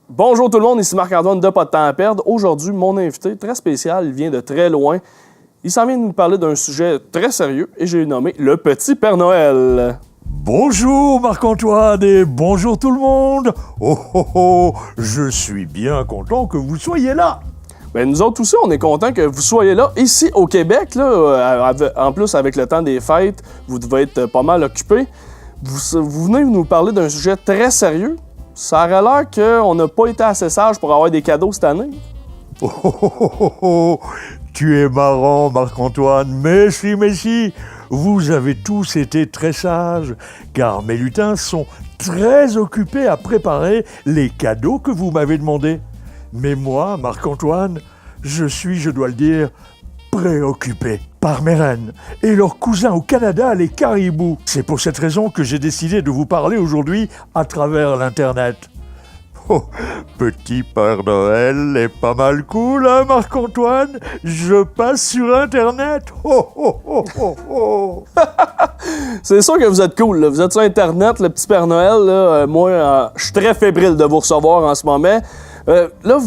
Bonjour tout le monde, ici Marc-Antoine de Pas de temps à perdre. Aujourd'hui, mon invité très spécial, il vient de très loin. Il s'en vient de nous parler d'un sujet très sérieux et j'ai nommé le Petit Père Noël. Bonjour Marc-Antoine et bonjour tout le monde. Je suis bien content que vous soyez là. Ben, nous autres aussi, on est contents que vous soyez là. Ici, au Québec, là, en plus, avec le temps des fêtes, vous devez être pas mal occupés. Vous venez nous parler d'un sujet très sérieux. Ça aurait l'air qu'on n'a pas été assez sage pour avoir des cadeaux cette année. Tu es marrant Marc-Antoine, mais si, vous avez tous été très sages, car mes lutins sont très occupés à préparer les cadeaux que vous m'avez demandés. Mais moi, Marc-Antoine, je dois le dire, préoccupé par mes reines et leurs cousins au Canada, les caribous. C'est pour cette raison que j'ai décidé de vous parler aujourd'hui à travers l'Internet. Oh, Petit Père Noël est pas mal cool, hein, Marc-Antoine? Je passe sur Internet. C'est sûr que vous êtes cool, là. Vous êtes sur Internet, le Petit Père Noël. Là, moi, je suis très fébrile de vous recevoir en ce moment. Là,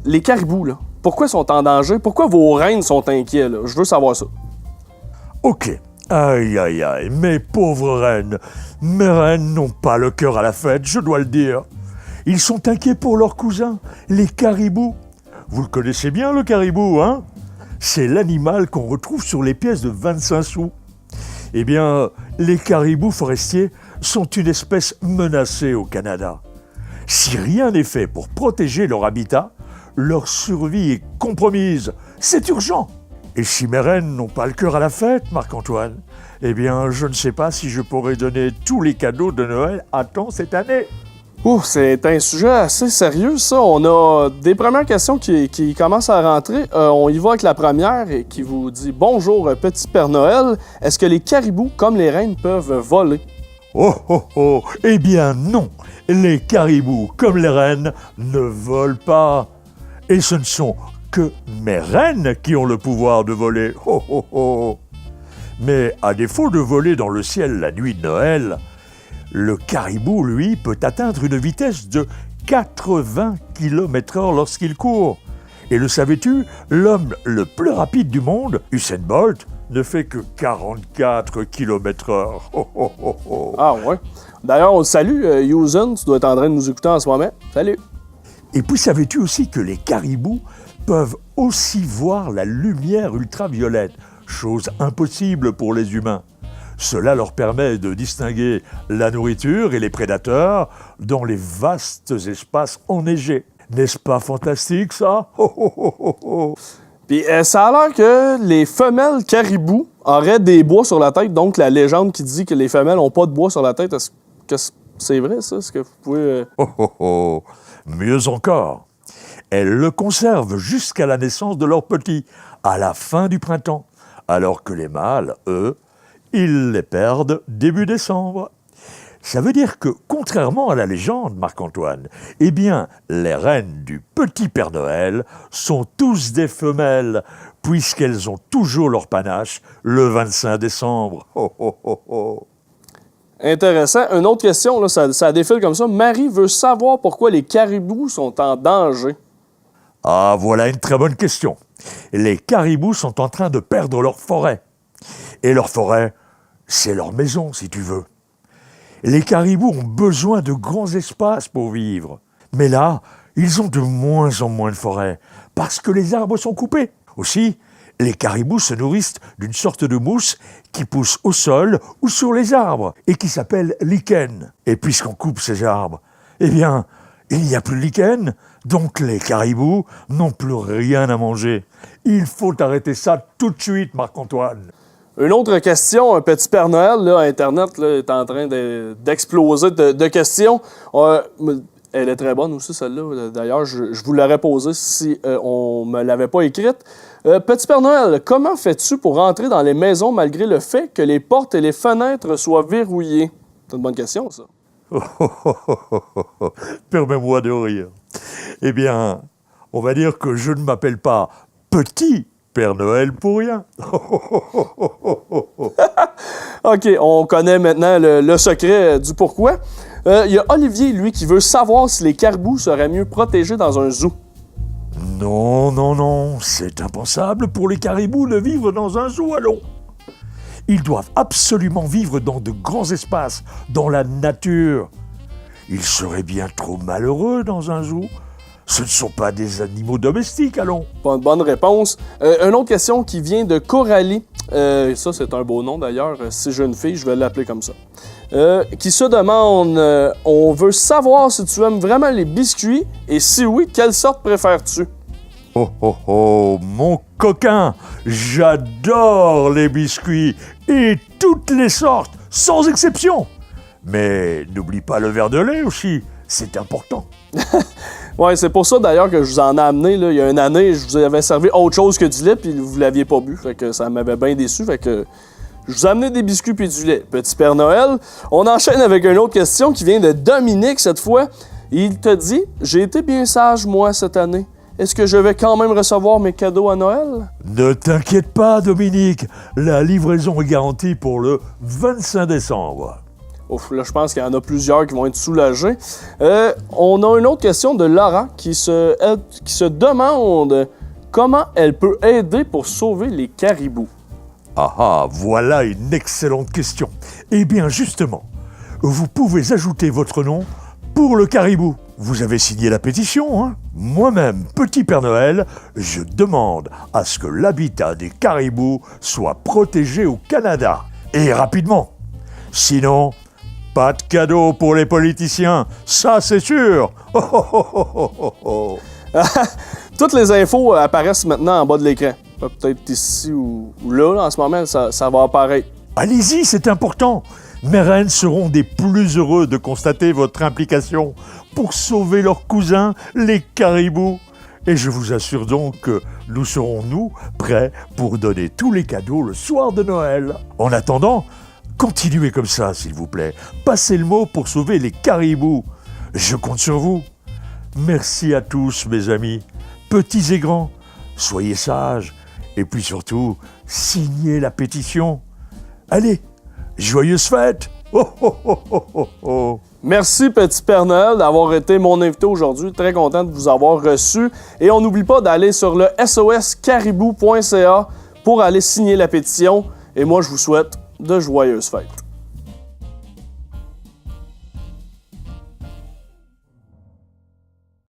les caribous, là, pourquoi ils sont en danger? Pourquoi vos reines sont inquiets? Là? Je veux savoir ça. Ok. Aïe, mes pauvres reines. Mes reines n'ont pas le cœur à la fête, je dois le dire. Ils sont inquiets pour leurs cousins, les caribous. Vous le connaissez bien, le caribou, hein? C'est l'animal qu'on retrouve sur les pièces de 25 sous. Eh bien, les caribous forestiers sont une espèce menacée au Canada. Si rien n'est fait pour protéger leur habitat, leur survie est compromise. C'est urgent. Et si mes reines n'ont pas le cœur à la fête, Marc-Antoine, eh bien, je ne sais pas si je pourrai donner tous les cadeaux de Noël à temps cette année. Ouh, c'est un sujet assez sérieux, ça. On a des premières questions qui commencent à rentrer. On y va avec la première et qui vous dit « Bonjour, Petit Père Noël. Est-ce que les caribous, comme les reines, peuvent voler? » Eh bien non, les caribous, comme les reines, ne volent pas. Et ce ne sont que mes reines qui ont le pouvoir de voler. Mais à défaut de voler dans le ciel la nuit de Noël, le caribou, lui, peut atteindre une vitesse de 80 km/h lorsqu'il court. Et le savais-tu, l'homme le plus rapide du monde, Usain Bolt, ne fait que 44 km/h. Ah ouais. D'ailleurs, on le salue, Usain, tu dois être en train de nous écouter en ce moment. Salut! Et puis savais-tu aussi que les caribous peuvent aussi voir la lumière ultraviolette, chose impossible pour les humains. Cela leur permet de distinguer la nourriture et les prédateurs dans les vastes espaces enneigés. N'est-ce pas fantastique, ça? Puis ça a l'air que les femelles caribous auraient des bois sur la tête, donc la légende qui dit que les femelles n'ont pas de bois sur la tête, est-ce que c'est vrai, ça? Est-ce que vous pouvez... Mieux encore, elles le conservent jusqu'à la naissance de leurs petits, à la fin du printemps, alors que les mâles, eux, ils les perdent début décembre. Ça veut dire que, contrairement à la légende, Marc-Antoine, eh bien, les reines du Petit Père Noël sont tous des femelles, puisqu'elles ont toujours leur panache le 25 décembre. Intéressant. Une autre question, là, ça défile comme ça. Marie veut savoir pourquoi les caribous sont en danger. Ah, voilà une très bonne question. Les caribous sont en train de perdre leur forêt. Et leur forêt, c'est leur maison, si tu veux. Les caribous ont besoin de grands espaces pour vivre. Mais là, ils ont de moins en moins de forêt, parce que les arbres sont coupés. Aussi, les caribous se nourrissent d'une sorte de mousse qui pousse au sol ou sur les arbres, et qui s'appelle lichen. Et puisqu'on coupe ces arbres, eh bien, il n'y a plus de lichen, donc les caribous n'ont plus rien à manger. Il faut arrêter ça tout de suite, Marc-Antoine. Une autre question, un Petit Père Noël, là, Internet là, est en train d'exploser de questions. Elle est très bonne aussi, celle-là. D'ailleurs, je vous l'aurais posée si on ne me l'avait pas écrite. Petit Père Noël, comment fais-tu pour rentrer dans les maisons malgré le fait que les portes et les fenêtres soient verrouillées? C'est une bonne question, ça. Permets-moi de rire. Eh bien, on va dire que je ne m'appelle pas Petit Père Noël pour rien. OK, on connaît maintenant le secret du pourquoi. Il y a Olivier, lui, qui veut savoir si les caribous seraient mieux protégés dans un zoo. Non, non, non, c'est impensable pour les caribous de vivre dans un zoo, allons. Ils doivent absolument vivre dans de grands espaces, dans la nature. Ils seraient bien trop malheureux dans un zoo. Ce ne sont pas des animaux domestiques, allons. Bonne réponse. Une autre question qui vient de Coralie. Ça, c'est un beau nom d'ailleurs. Si j'ai une fille, je vais l'appeler comme ça. Qui se demande on veut savoir si tu aimes vraiment les biscuits et si oui, quelle sorte préfères-tu? Oh oh oh, mon coquin, j'adore les biscuits et toutes les sortes, sans exception. Mais n'oublie pas le verre de lait aussi, c'est important. Ouais, c'est pour ça d'ailleurs que je vous en ai amené. Là, il y a une année, je vous avais servi autre chose que du lait, puis vous l'aviez pas bu. Fait que ça m'avait bien déçu. Fait que je vous ai amené des biscuits puis du lait. Petit Père Noël, on enchaîne avec une autre question qui vient de Dominique cette fois. Il te dit « J'ai été bien sage, moi, cette année. Est-ce que je vais quand même recevoir mes cadeaux à Noël? » Ne t'inquiète pas, Dominique, la livraison est garantie pour le 25 décembre. Ouf, là, je pense qu'il y en a plusieurs qui vont être soulagés. On a une autre question de Laura qui se demande comment elle peut aider pour sauver les caribous. Ah ah, voilà une excellente question. Eh bien, justement, vous pouvez ajouter votre nom pour le caribou. Vous avez signé la pétition, hein? Moi-même, Petit Père Noël, je demande à ce que l'habitat des caribous soit protégé au Canada. Et rapidement. Sinon, pas de cadeau pour les politiciens, ça c'est sûr. Oh, oh, oh, oh, oh, oh. Toutes les infos apparaissent maintenant en bas de l'écran. Peut-être ici ou là, en ce moment, ça va apparaître. Allez-y, c'est important. Mes reines seront des plus heureux de constater votre implication pour sauver leurs cousins, les caribous. Et je vous assure donc que nous serons, nous, prêts pour donner tous les cadeaux le soir de Noël. En attendant, continuez comme ça, s'il vous plaît. Passez le mot pour sauver les caribous. Je compte sur vous. Merci à tous, mes amis, petits et grands. Soyez sages. Et puis surtout, signez la pétition. Allez, joyeuses fêtes! Oh, oh, oh, oh, oh, oh. Merci, Petit Père Noël, d'avoir été mon invité aujourd'hui. Très content de vous avoir reçu. Et on n'oublie pas d'aller sur le soscaribou.ca pour aller signer la pétition. Et moi, je vous souhaite de joyeuses fêtes.